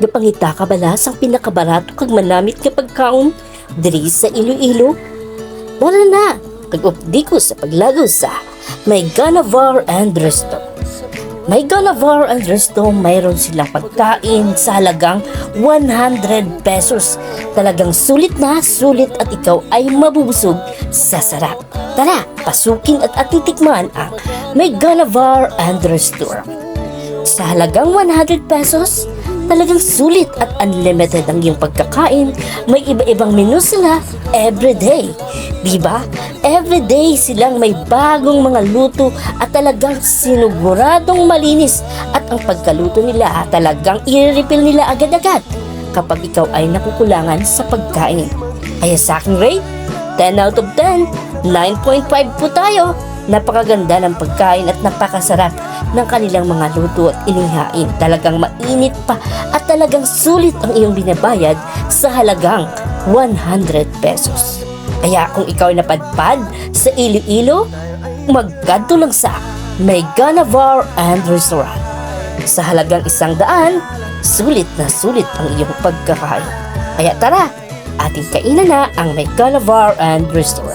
Napangita ka balas ang pinakabarato kag manamit nga pagkaon diri sa Iloilo? Wala na, kag-updi ko sa paglago sa May Gana Bar and Resto. May Gana Bar and Resto, mayroon silang pagkain sa halagang 100 pesos. Talagang sulit na sulit at ikaw ay mabubusog sa sarap. Tara, pasukin at atitikman ang May Gana Bar and Restaurant. Sa halagang 100 pesos, talagang sulit at unlimited ang iyong pagkakain. May iba-ibang menu sila everyday. Diba? Everyday silang may bagong mga luto at talagang siniguradong malinis. At ang pagkaluto nila talagang i-refill nila agad-agad kapag ikaw ay nakukulangan sa pagkain. Kaya sa aking rate, 10 out of 10, 9.5 po tayo. Napakaganda ng pagkain at napakasarap ng kanilang mga luto at inihain. Talagang mainit pa at talagang sulit ang iyong binabayad sa halagang 100 pesos. Kaya kung ikaw ay napadpad sa Iloilo, magkadto lang sa May Gana Bar and Restaurant. Sa halagang 100, sulit na sulit ang iyong pagkakain. Kaya tara, ating kainan na ang May Gana Bar and Restaurant.